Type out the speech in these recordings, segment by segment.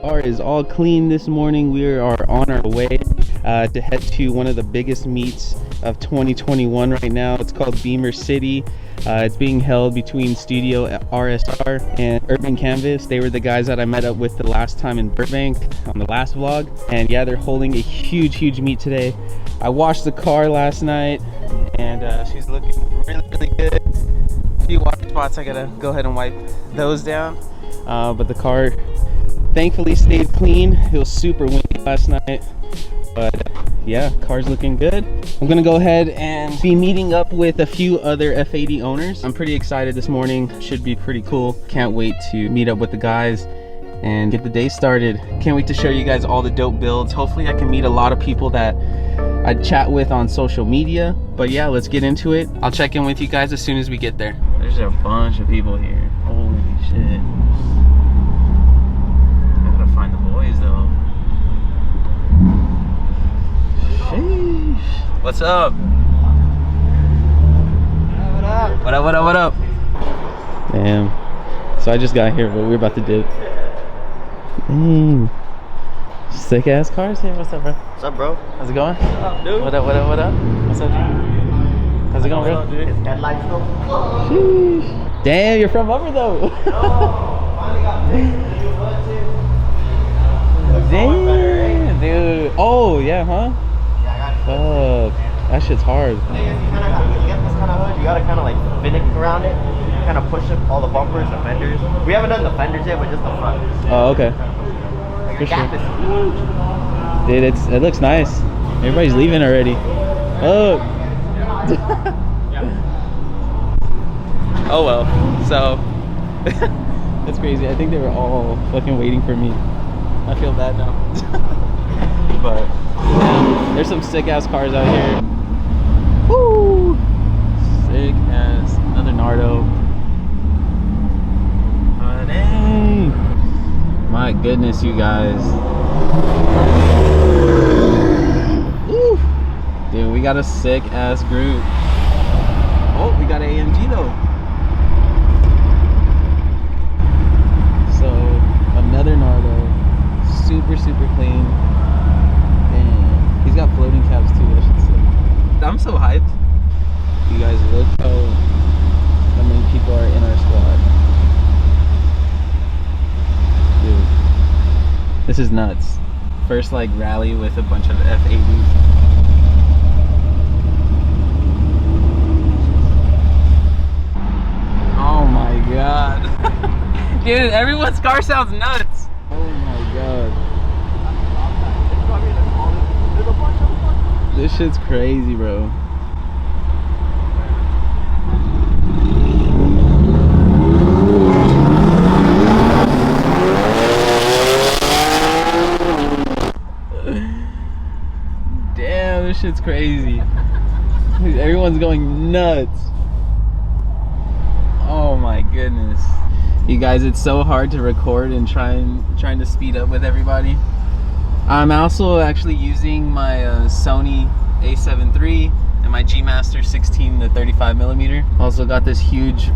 car is all clean this morning. We are on our way to head to one of the biggest meets of 2021 right now. It's called BIMMER City. It's being held between Studio RSR and Urban Canvas. They were the guys that I met up with the last time in Burbank on the last vlog. And yeah, they're holding a huge meet today. I washed the car last night and she's looking really good. A few water spots, I gotta go ahead and wipe those down. But the car thankfully stayed clean. It was super windy last night, but yeah, car's looking good. I'm gonna go ahead and be meeting up with a few other F80 owners. I'm pretty excited this morning. Should be pretty cool. Can't wait to meet up with the guys and get the day started. Can't wait to show you guys all the dope builds. Hopefully I can meet a lot of people that I chat with on social media. But yeah, let's get into it. I'll check in with you guys as soon as we get there. There's a bunch of people here. Holy shit. I gotta find the boys though. Sheesh. What's up? What up? What up? Damn. So I just got here, but we're about to dip. Dang. Sick ass cars here. What's up, bro? What's up, bro? How's it going? What's up, dude? What up? What's up, dude? How's it going, bro? Dude, his headlights still. Sheesh. Damn, you're from Upper though. Finally got Damn, dude. Oh, yeah, huh? Yeah, I got it. Fuck. That shit's hard. You get this kind of hood, you gotta kind of like finick around it. Kind of push up all the bumpers, the fenders. We haven't done the fenders yet, but just the front. Oh, okay. Like, For the gap sure. is huge. Dude, it looks nice. Everybody's leaving already. Oh. Oh well. So that's crazy. I think they were all fucking waiting for me. I feel bad now. But yeah, there's some sick ass cars out here. Woo! Sick ass. Another Nardo. Oh, dang. My goodness, you guys. Woo! Dude, we got a sick ass group. Oh, we got an AMG though. So another Nardo. Super clean. And he's got floating cabs too. That shit's sick. I'm so hyped. You guys look how many people are in our squad. Dude, this is nuts. First like rally with a bunch of F80s. Oh my god. Dude, everyone's car sounds nuts. Oh my god. This shit's crazy, bro. Damn, this shit's crazy. Everyone's going nuts. Oh my goodness. You guys, it's so hard to record and trying to speed up with everybody. I'm also actually using my Sony A7 III and my G Master 16 to 35mm. Also got this huge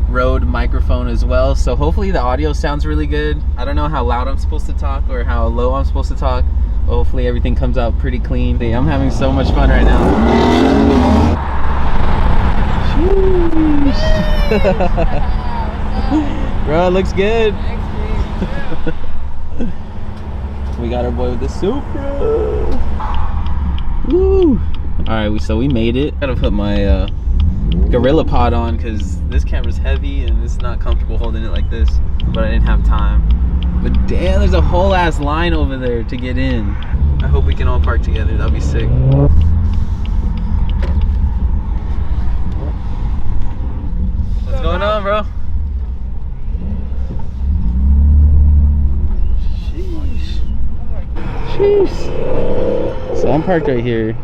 Rode microphone as well, so hopefully the audio sounds really good. I don't know how loud I'm supposed to talk or how low I'm supposed to talk, but hopefully everything comes out pretty clean. I'm having so much fun right now. Bro, it looks good. We got our boy with the Supra. Woo! Alright, so we made it. Gotta put my Gorilla Pod on because this camera's heavy and it's not comfortable holding it like this. But I didn't have time. But damn, there's a whole ass line over there to get in. I hope we can all park together. That'll be sick. What's going on, bro? Sheesh. So I'm parked right here.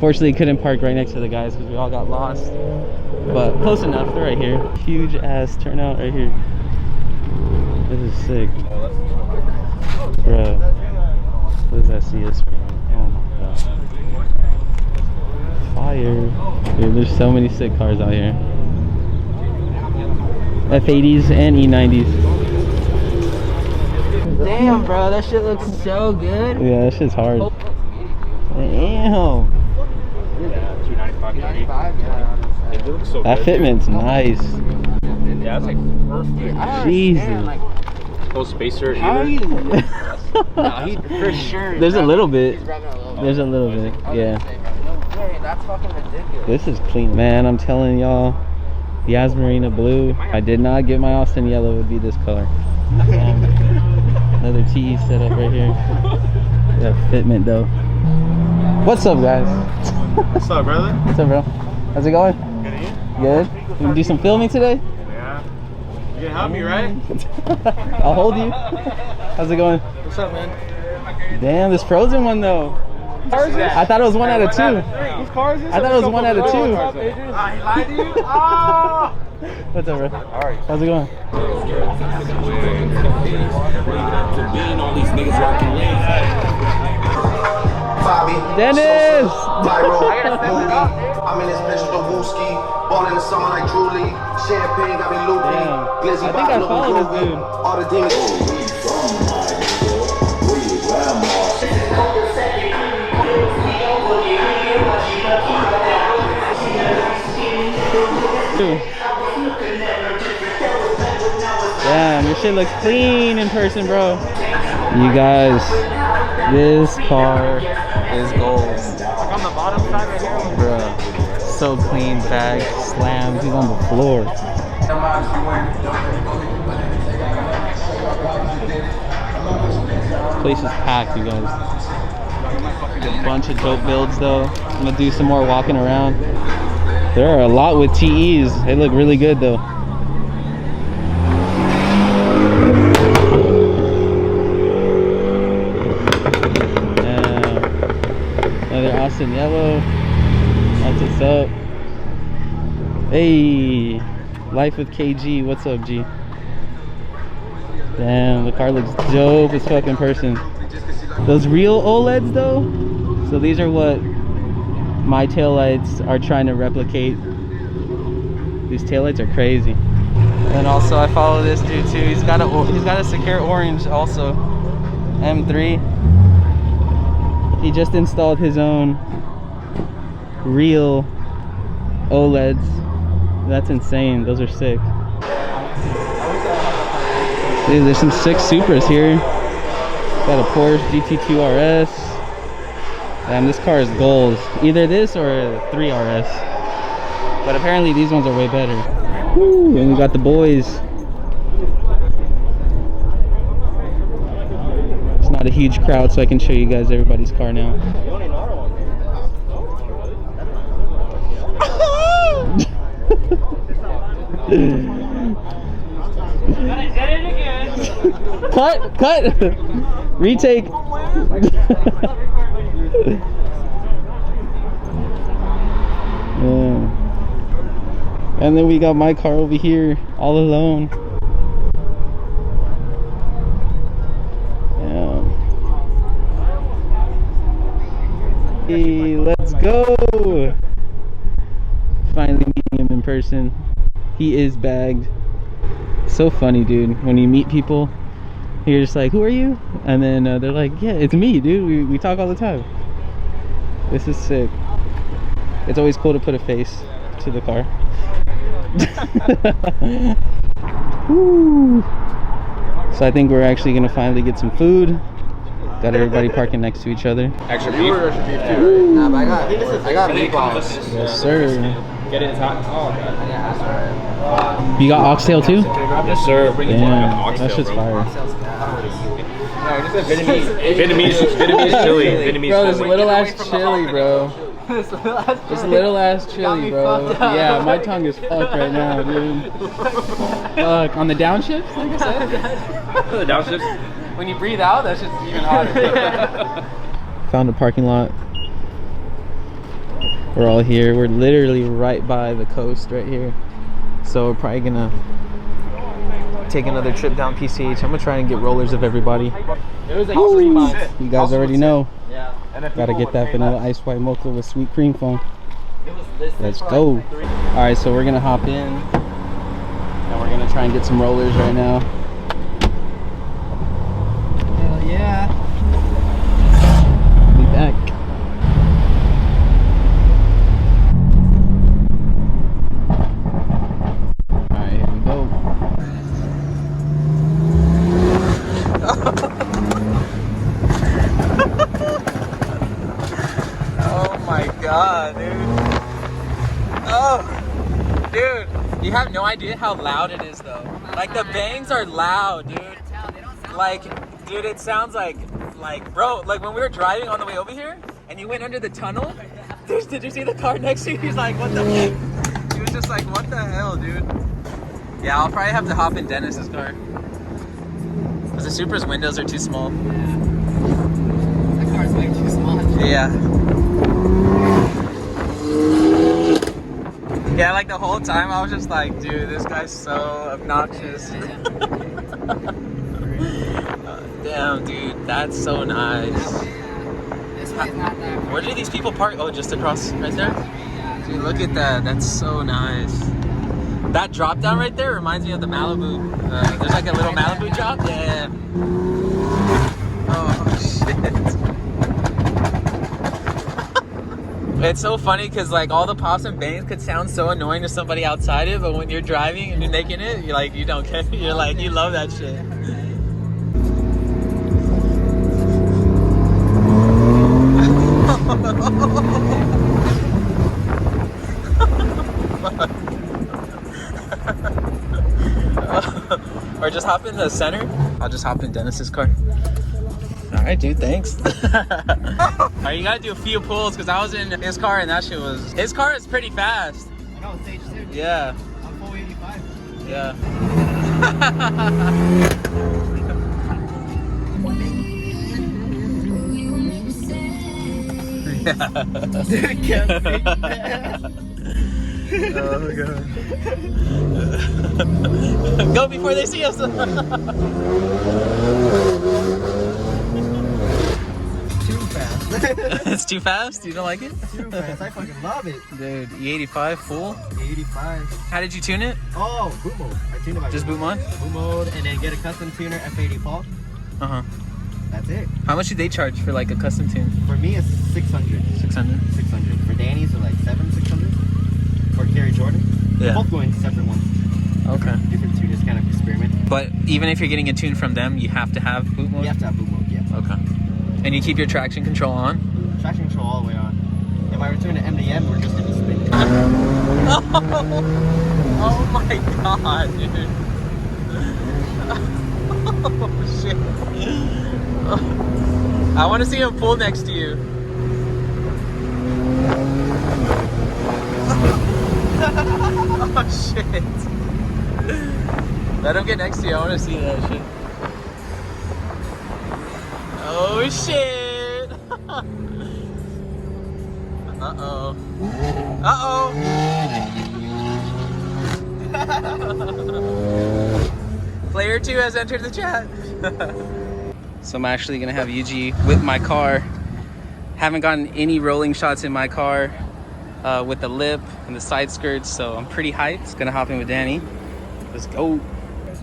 Fortunately, couldn't park right next to the guys because we all got lost. But close enough, they're right here. Huge ass turnout right here. This is sick. Bro, what does that see us from? Oh my god. Fire. Dude, there's so many sick cars out here. F80s and E90s. Damn, bro, that shit looks so good. Yeah, that shit's hard. Damn. It looks so That good, fitment's nice. dude. Yeah, it's like perfect. Jesus. No spacer How are either. you? No, he for sure. There's a little bit. He's grabbing a little bit. There's a little bit. Yeah. No way, that's fucking ridiculous. This is clean, man. I'm telling y'all. The Asmarina blue. I did not get my Austin yellow would be this color. Another TE setup right here. That fitment though. What's up, guys? What's up, brother? What's up, bro? How's it going? Good. You gonna do some filming today? Yeah. You can help me, right? I'll hold you. How's it going? What's up, man? Damn, this frozen one though. I thought it was 1 out of 2. Whose car is this? I thought it was 1 out of 2. He lied to you? Oh! What's up, bro? Alright. How's it going? Dennis! I'm in this bitch with a wooski. Ball in the summer like Drew Lee. Champagne got me loopy. Damn. Glizzy I think I follow this dude. All the demons. Damn, your shit looks clean in person, bro. You guys, this car is gold. Like on the bottom side right here. Bro, so clean, bag slammed, he's on the floor. This place is packed, you guys. A bunch of dope builds though. I'm gonna do some more walking around. There are a lot with TEs. They look really good though. Another Austin yellow. That's what's up. Hey, life with KG. What's up, G? Damn, the car looks dope as fuck in person. Those real OLEDs though. So these are what my taillights are trying to replicate. These taillights are crazy. And also I follow this dude too. He's got a secure orange also. M3. He just installed his own real OLEDs. That's insane. Those are sick. Dude, there's some sick Supras here. Got a Porsche GT2 RS. Damn, this car is gold. Either this or a 3 RS. But apparently these ones are way better. Woo, and we got the boys. It's not a huge crowd, so I can show you guys everybody's car now. Cut! Retake. Yeah. And then we got my car over here all alone. Yeah. Hey, let's go. Finally meeting him in person. He is bagged. So funny, dude. When you meet people, you're just like, who are you? And then they're like, yeah, it's me, dude. We talk all the time. This is sick. It's always cool to put a face to the car. Woo. So I think we're actually gonna finally get some food. Got everybody parking next to each other. Extra beef. Nah, but I got meatballs. Yes, sir. Get it hot. Oh, God. You got oxtail too? Yes, sir. Damn, that shit's fire. Vietnamese chili. Bro, this little ass chili, bro. This little ass chili, bro. Yeah, my tongue is fucked right now, dude. Fuck. On the downshifts, like I said? The downshifts. When you breathe out, that's just even hotter. Found a parking lot. We're all here. We're literally right by the coast right here. So we're probably gonna take another trip down PCH. I'm gonna try and get rollers of everybody. It was like 3 months. You guys already know. Yeah. Gotta get that vanilla ice white mocha with sweet cream foam. Let's go. Alright, so we're gonna hop in. And we're gonna try and get some rollers right now. Yeah. Be back. Alright, here we go. Oh my god, dude. Oh, dude. You have no idea how loud it is, though. Like, the bangs are loud, dude. Like, dude, it sounds like, bro, like when we were driving on the way over here and you went under the tunnel, dude, did you see the car next to you? He's like, what the heck? He was just like, what the hell, dude? Yeah, I'll probably have to hop in Dennis's car. Because the Supra's windows are too small. That car's way too small. Yeah. Yeah, like the whole time I was just like, dude, this guy's so obnoxious. Damn, dude, that's so nice. This way's not that Where do these people park? Oh, just across right there? Dude, look at that. That's so nice. That drop down right there reminds me of the Malibu. There's like a little Malibu drop. Yeah. Oh, shit. It's so funny because like all the pops and bangs could sound so annoying to somebody outside it, but when you're driving and you're making it, you're like, you don't care. You're like, you love that shit. Or just hop in the center. I'll just hop in Dennis's car. Alright, dude, thanks. Alright, you gotta do a few pulls because I was in his car and that shit was. His car is pretty fast. I know, stage 2. Yeah. I'm full 85. Yeah. Oh my god. Go before they see us. Too fast. It's too fast? You don't like it? Too fast. I fucking love it. Dude, E85 full? 85. How did you tune it? Oh, boot mode. I tuned it by Just boot mode? Boot mode, and then get a custom tuner, F80 Paul. Uh-huh. That's it. How much do they charge for like a custom tune? For me, it's 600. 600? 600. For Danny's, it's like 600. For Kerry Jordan. Yeah. They're both going separate ones. Okay. Different tuners, kind of experiment. But even if you're getting a tune from them, you have to have boot mode? You have to have boot mode, yeah. Okay. And you keep your traction control on? Traction control all the way on. If I return to MDM, we're just gonna be spinning. Oh my god, dude. Oh shit. I want to see him pull next to you. Oh shit. Let him get next to you. I want to see that shit. Oh shit. Uh-oh. Uh-oh. Player 2 has entered the chat. So I'm actually gonna have Yuji whip my car. Haven't gotten any rolling shots in my car with the lip and the side skirts, so I'm pretty hyped. Gonna hop in with Danny. Let's go.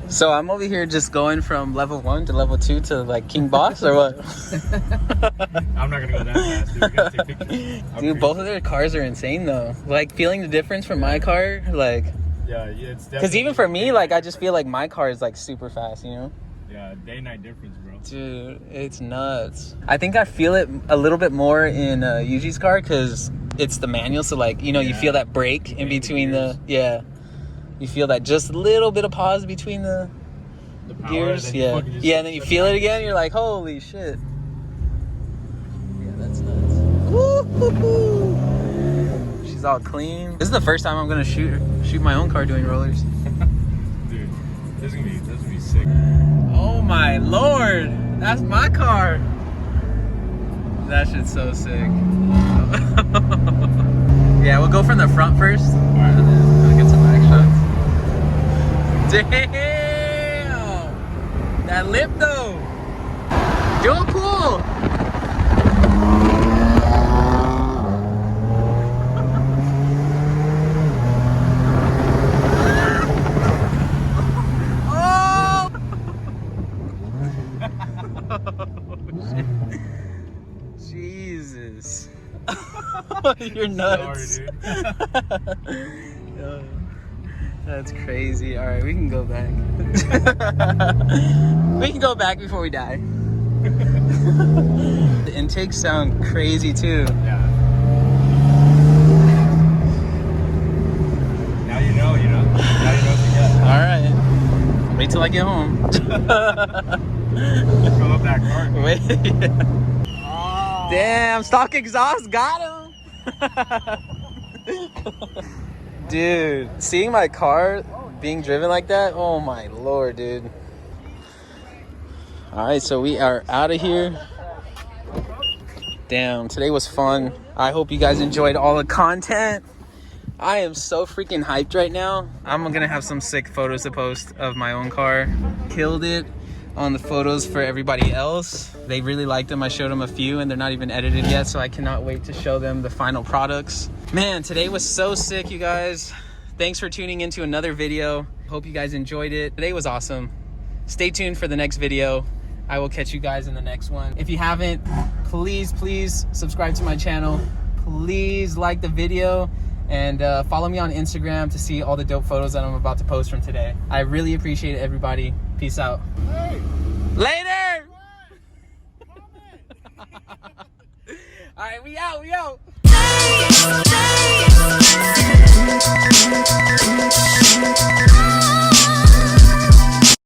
So I'm over here just going from level 1 to level 2 to like King Boss or what? I'm not gonna go that fast, dude. We gotta take pictures. Dude, both of their cars are insane though. Like feeling the difference from my car, like. Yeah, it's definitely. Because even for me, like I just feel like my car is like super fast, you know? Yeah, day-night difference, bro. Dude, it's nuts. I think I feel it a little bit more in Yuji's car because it's the manual. So like, you know, you feel that break in between the, you feel that just little bit of pause between the power, gears. and then Yeah. you fucking just Yeah, and then you feel it again. You're like, holy shit. Yeah, that's nuts. Woo-hoo-hoo. She's all clean. This is the first time I'm gonna shoot my own car doing rollers. Dude, this is gonna be sick. Oh my lord, that's my car. That shit's so sick. Yeah, we'll go from the front first. Alright, and then we'll get some back shots. Damn! That lip though! Do a pull! Oh! You're nuts. Sorry, dude. That's crazy. All right, we can go back. We can go back before we die. The intakes sound crazy too. Yeah. Now you know, you know. Now you know what to get. All right. Wait till I get home. Fill up that cart. Wait. Damn, stock exhaust got him. Dude, seeing my car being driven like that, oh my lord, dude. All right, so we are out of here. Damn, today was fun. I hope you guys enjoyed all the content. I am so freaking hyped right now. I'm gonna have some sick photos to post of my own car. Killed it on the photos for everybody else. They really liked them. I showed them a few and they're not even edited yet, so I cannot wait to show them the final products. Man, today was so sick, you guys. Thanks for tuning into another video. Hope you guys enjoyed it. Today was awesome. Stay tuned for the next video. I will catch you guys in the next one. If you haven't, please subscribe to my channel. Please like the video and follow me on Instagram to see all the dope photos that I'm about to post from today. I really appreciate it, everybody. Peace out. Hey. Later! All right, we out, we out. Stay.